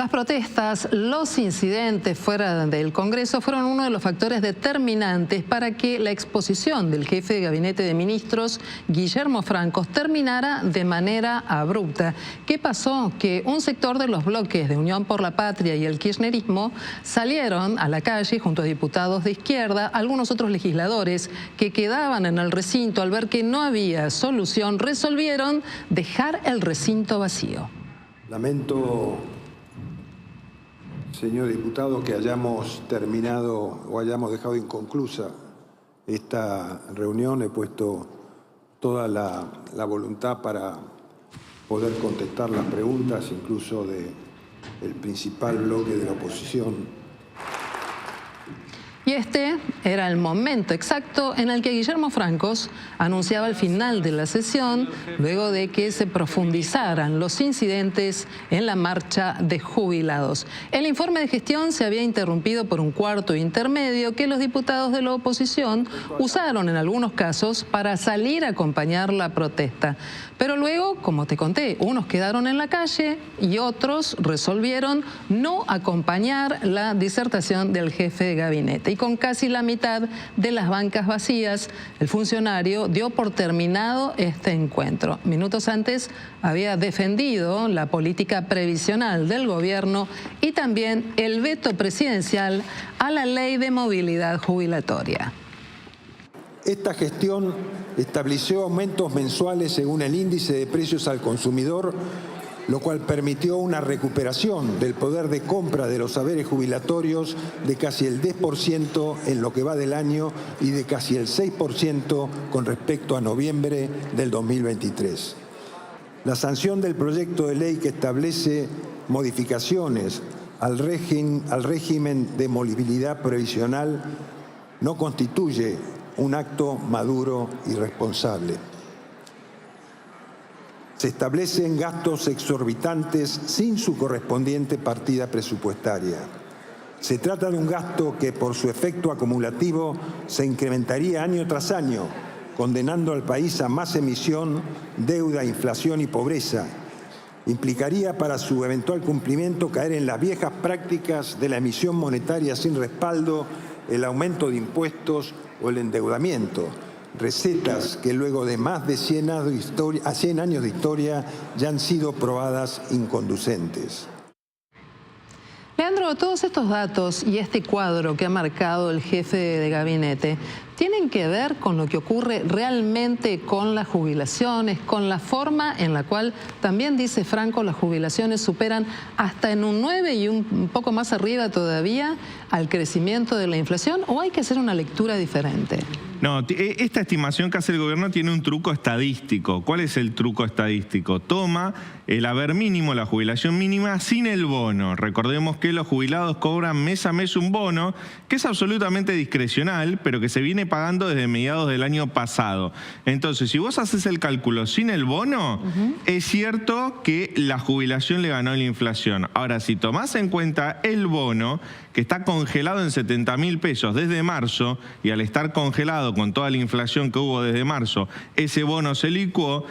Las protestas, los incidentes fuera del Congreso fueron uno de los factores determinantes para que la exposición del jefe de Gabinete de Ministros, Guillermo Francos, terminara de manera abrupta. ¿Qué pasó? Que un sector de los bloques de Unión por la Patria y el kirchnerismo salieron a la calle junto a diputados de izquierda. Algunos otros legisladores que quedaban en el recinto al ver que no había solución resolvieron dejar el recinto vacío. Lamento, señor diputado, que hayamos terminado o hayamos dejado inconclusa esta reunión. He puesto toda la voluntad para poder contestar las preguntas, incluso del principal bloque de la oposición. Y este era el momento exacto en el que Guillermo Francos anunciaba el final de la sesión, luego de que se profundizaran los incidentes en la marcha de jubilados. El informe de gestión se había interrumpido por un cuarto intermedio que los diputados de la oposición usaron en algunos casos para salir a acompañar la protesta. Pero luego, como te conté, unos quedaron en la calle y otros resolvieron no acompañar la disertación del jefe de gabinete. Y con casi la mitad de las bancas vacías, el funcionario dio por terminado este encuentro. Minutos antes había defendido la política previsional del gobierno y también el veto presidencial a la ley de movilidad jubilatoria. Esta gestión estableció aumentos mensuales según el índice de precios al consumidor, lo cual permitió una recuperación del poder de compra de los saberes jubilatorios de casi el 10% en lo que va del año y de casi el 6% con respecto a noviembre del 2023. La sanción del proyecto de ley que establece modificaciones al régimen de movilidad previsional no constituye un acto maduro y responsable. Se establecen gastos exorbitantes sin su correspondiente partida presupuestaria. Se trata de un gasto que por su efecto acumulativo se incrementaría año tras año, condenando al país a más emisión, deuda, inflación y pobreza. Implicaría para su eventual cumplimiento caer en las viejas prácticas de la emisión monetaria sin respaldo, el aumento de impuestos o el endeudamiento. Recetas que luego de más de 100 años de historia ya han sido probadas inconducentes. Leandro, todos estos datos y este cuadro que ha marcado el jefe de gabinete tienen que ver con lo que ocurre realmente con las jubilaciones, con la forma en la cual, también dice Franco, las jubilaciones superan hasta en un 9 y un poco más arriba todavía al crecimiento de la inflación, ¿o hay que hacer una lectura diferente? No, esta estimación que hace el gobierno tiene un truco estadístico. ¿Cuál es el truco estadístico? Toma el haber mínimo, la jubilación mínima, sin el bono. Recordemos que los jubilados cobran mes a mes un bono que es absolutamente discrecional, pero que se viene pagando desde mediados del año pasado. Entonces, si vos haces el cálculo sin el bono, es cierto que la jubilación le ganó la inflación. Ahora, si tomás en cuenta el bono, que está congelado en 70.000 pesos desde marzo, y al estar congelado con toda la inflación que hubo desde marzo, ese bono se licuó,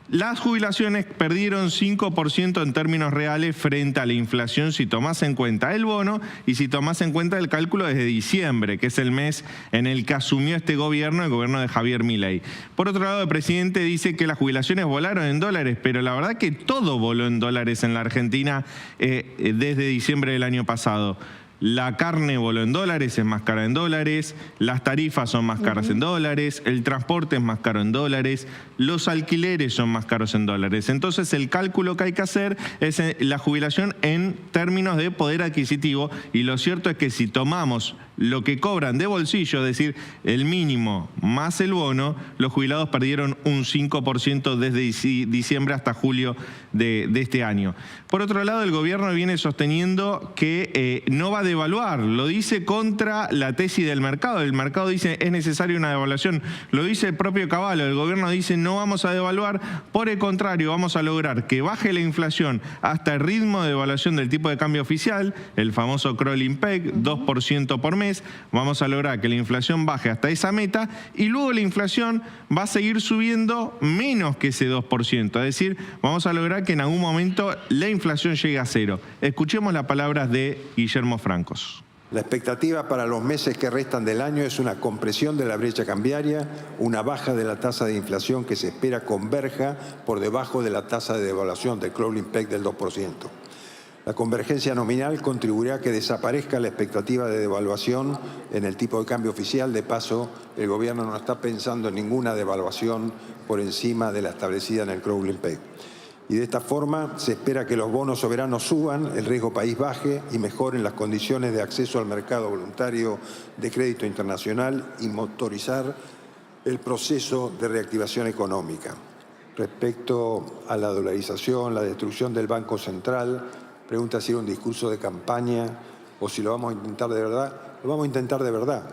las jubilaciones perdieron 5% en términos reales frente a la inflación si tomás en cuenta el bono y si tomás en cuenta el cálculo desde diciembre, que es el mes en el que asumió este gobierno, el gobierno de Javier Milei. Por otro lado, el presidente dice que las jubilaciones volaron en dólares, pero la verdad que todo voló en dólares en la Argentina desde diciembre del año pasado. La carne voló en dólares, es más cara en dólares, las tarifas son más caras en dólares, el transporte es más caro en dólares, los alquileres son más caros en dólares. Entonces el cálculo que hay que hacer es la jubilación en términos de poder adquisitivo, y lo cierto es que si tomamos lo que cobran de bolsillo, es decir, el mínimo más el bono, los jubilados perdieron un 5% desde diciembre hasta julio de este año. Por otro lado, el gobierno viene sosteniendo que no va a devaluar, lo dice contra la tesis del mercado. El mercado dice es necesaria una devaluación, lo dice el propio Cavallo. El gobierno dice no vamos a devaluar, por el contrario vamos a lograr que baje la inflación hasta el ritmo de devaluación del tipo de cambio oficial, el famoso crawling peg, 2% por mes, mes vamos a lograr que la inflación baje hasta esa meta y luego la inflación va a seguir subiendo menos que ese 2%. Es decir, vamos a lograr que en algún momento la inflación llegue a cero. Escuchemos las palabras de Guillermo Francos. La expectativa para los meses que restan del año es una compresión de la brecha cambiaria, una baja de la tasa de inflación que se espera converja por debajo de la tasa de devaluación del crawling peg del 2%. La convergencia nominal contribuirá a que desaparezca la expectativa de devaluación en el tipo de cambio oficial. De paso, el gobierno no está pensando en ninguna devaluación por encima de la establecida en el crawling peg. Y de esta forma se espera que los bonos soberanos suban, el riesgo país baje y mejoren las condiciones de acceso al mercado voluntario de crédito internacional y motorizar el proceso de reactivación económica. Respecto a la dolarización, la destrucción del Banco Central, pregunta si era un discurso de campaña o si lo vamos a intentar de verdad. Lo vamos a intentar de verdad.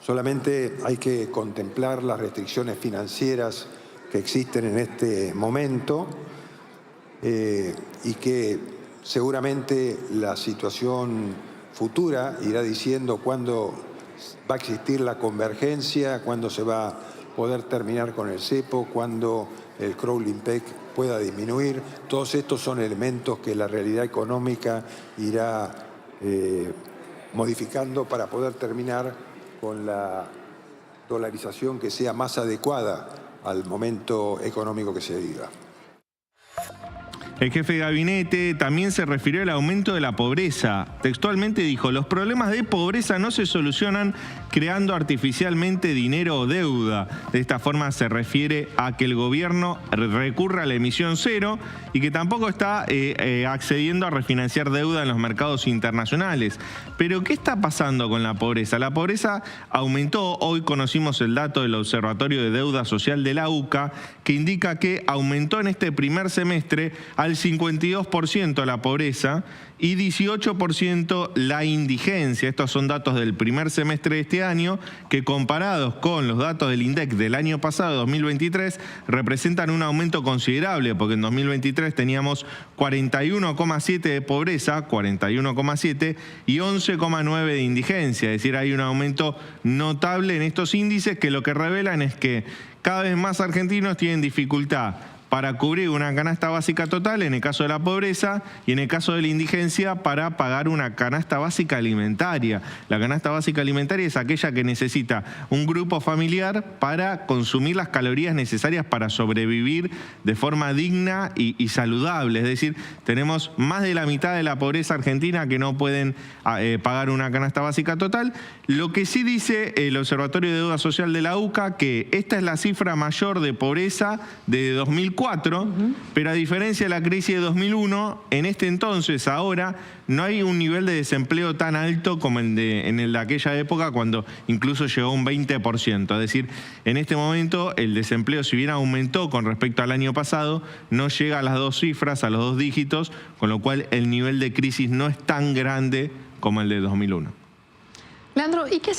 Solamente hay que contemplar las restricciones financieras que existen en este momento. Y que seguramente la situación futura irá diciendo cuándo va a existir la convergencia, cuándo se va a poder terminar con el cepo, cuándo el crawling peg pueda disminuir. Todos estos son elementos que la realidad económica irá modificando para poder terminar con la dolarización que sea más adecuada al momento económico que se viva. El jefe de gabinete también se refirió al aumento de la pobreza. Textualmente dijo, los problemas de pobreza no se solucionan creando artificialmente dinero o deuda. De esta forma se refiere a que el gobierno recurra a la emisión cero y que tampoco está accediendo a refinanciar deuda en los mercados internacionales. Pero ¿qué está pasando con la pobreza? La pobreza aumentó. Hoy conocimos el dato del Observatorio de Deuda Social de la UCA que indica que aumentó en este primer semestre al 52% la pobreza y 18% la indigencia. Estos son datos del primer semestre de este año que comparados con los datos del INDEC del año pasado, 2023, representan un aumento considerable porque en 2023 teníamos 41,7 de pobreza, 41,7 y 11,9 de indigencia. Es decir, hay un aumento notable en estos índices que lo que revelan es que cada vez más argentinos tienen dificultad para cubrir una canasta básica total en el caso de la pobreza y en el caso de la indigencia para pagar una canasta básica alimentaria. La canasta básica alimentaria es aquella que necesita un grupo familiar para consumir las calorías necesarias para sobrevivir de forma digna y saludable. Es decir, tenemos más de la mitad de la pobreza argentina que no pueden pagar una canasta básica total. Lo que sí dice el Observatorio de Deuda Social de la UCA, que esta es la cifra mayor de pobreza de 2004, pero a diferencia de la crisis de 2001, en este entonces, ahora, no hay un nivel de desempleo tan alto como en el de aquella época, cuando incluso llegó a un 20%. Es decir, en este momento el desempleo, si bien aumentó con respecto al año pasado, no llega a las dos cifras, a los dos dígitos, con lo cual el nivel de crisis no es tan grande como el de 2001. Leandro, ¿y qué